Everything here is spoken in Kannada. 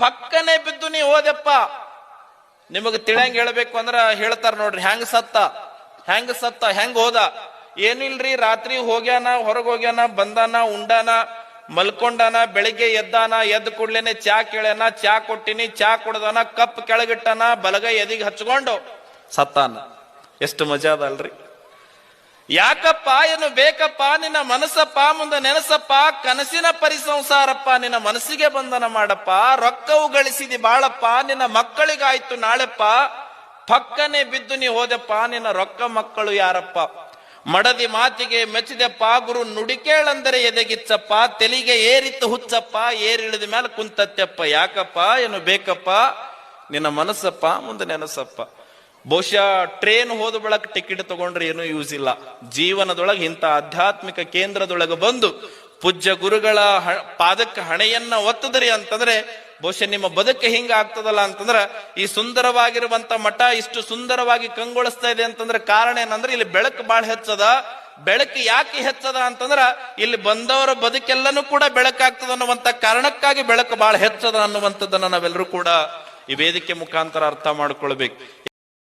ಪಕ್ಕನೆ ಬಿದ್ದು ನೀ ಹೋದೆಪ್ಪ. ನಿಮಗ್ ತಿಳಿಯಂಗ್ ಹೇಳ್ಬೇಕು ಅಂದ್ರ ಹೇಳ್ತಾರ ನೋಡ್ರಿ, ಹೆಂಗ್ ಸತ್ತ ಹೆಂಗ್ ಹೋದ. ಏನಿಲ್ರಿ, ರಾತ್ರಿ ಹೋಗ್ಯಾನ, ಹೊರಗ್ ಹೋಗ್ಯಾನ, ಬಂದಾನ, ಉಂಡಾನ, ಮಲ್ಕೊಂಡಾನ, ಬೆಳಿಗ್ಗೆ ಎದ್ದಾನ, ಎದ್ದ ಕೂಡ್ಲೇನೆ ಚಾ ಕೇಳ್ಯಾನ, ಚಾ ಕೊಟ್ಟಿನಿ, ಚಾ ಕುಡ್ದಾನ, ಕಪ್ ಕೆಳಗಿಟ್ಟಾನ, ಬಲಗೈ ಎದಿಗೆ ಹಚ್ಕೊಂಡು ಸತ್ತಾನ. ಎಷ್ಟು ಮಜಾ ಅದಲ್ರಿ. ಯಾಕಪ್ಪ, ಏನು ಬೇಕಪ್ಪ, ನಿನ್ನ ಮನಸ್ಸಪ್ಪ, ಮುಂದೆ ನೆನಸಪ್ಪ, ಕನಸಿನ ಪರಿಸಂಸಾರಪ್ಪ, ನಿನ್ನ ಮನಸ್ಸಿಗೆ ಬಂಧನ ಮಾಡಪ್ಪ, ರೊಕ್ಕವು ಗಳಿಸಿದಿ ಬಾಳಪ್ಪ, ನಿನ್ನ ಮಕ್ಕಳಿಗಾಯ್ತು ನಾಳೆಪ್ಪ, ಪಕ್ಕನೆ ಬಿದ್ದು ನೀ ಹೋದೆಪ್ಪ, ನಿನ್ನ ರೊಕ್ಕ ಮಕ್ಕಳು ಯಾರಪ್ಪ. ಮಡದಿ ಮಾತಿಗೆ ಮೆಚ್ಚಿದೆಪ್ಪ, ಗುರು ನುಡಿ ಕೇಳಂದರೆ ಎದೆಗಿಚ್ಚಪ್ಪ, ತೆಲಿಗೆ ಏರಿತ್ತು ಹುಚ್ಚಪ್ಪ, ಏರಿಳಿದ ಮೇಲೆ ಕುಂತತ್ತೆಪ್ಪ. ಯಾಕಪ್ಪ, ಏನು ಬೇಕಪ್ಪ, ನಿನ್ನ ಮನಸ್ಸಪ್ಪ, ಮುಂದೆ ನೆನಸಪ್ಪ. ಬಹುಶಃ ಟ್ರೇನ್ ಹೋದ ಬಳಕ ಟಿಕೆಟ್ ತಗೊಂಡ್ರೆ ಏನೂ ಯೂಸ್ ಇಲ್ಲ. ಜೀವನದೊಳಗೆ ಇಂಥ ಆಧ್ಯಾತ್ಮಿಕ ಕೇಂದ್ರದೊಳಗೆ ಬಂದು ಪೂಜ್ಯ ಗುರುಗಳ ಪಾದಕ್ಕೆ ಹಣೆಯನ್ನ ಒತ್ತದ್ರಿ ಅಂತಂದ್ರೆ ಬಹುಶಃ ನಿಮ್ಮ ಬದುಕು ಹಿಂಗ ಆಗ್ತದಲ್ಲ ಅಂತಂದ್ರ, ಈ ಸುಂದರವಾಗಿರುವಂತ ಮಠ ಇಷ್ಟು ಸುಂದರವಾಗಿ ಕಂಗೊಳಿಸ್ತಾ ಇದೆ ಅಂತಂದ್ರೆ ಕಾರಣ ಏನಂದ್ರೆ ಇಲ್ಲಿ ಬೆಳಕು ಬಹಳ ಹೆಚ್ಚದ. ಬೆಳಕು ಯಾಕೆ ಹೆಚ್ಚದ ಅಂತಂದ್ರ ಇಲ್ಲಿ ಬಂದವರ ಬದುಕೆಲ್ಲನೂ ಕೂಡ ಬೆಳಕಾಗ್ತದ ಅನ್ನುವಂತ ಕಾರಣಕ್ಕಾಗಿ ಬೆಳಕು ಬಹಳ ಹೆಚ್ಚದ ಅನ್ನುವಂಥದ್ದನ್ನ ನಾವೆಲ್ಲರೂ ಕೂಡ ಈ ವೇದಿಕೆ ಮುಖಾಂತರ ಅರ್ಥ ಮಾಡ್ಕೊಳ್ಬೇಕು.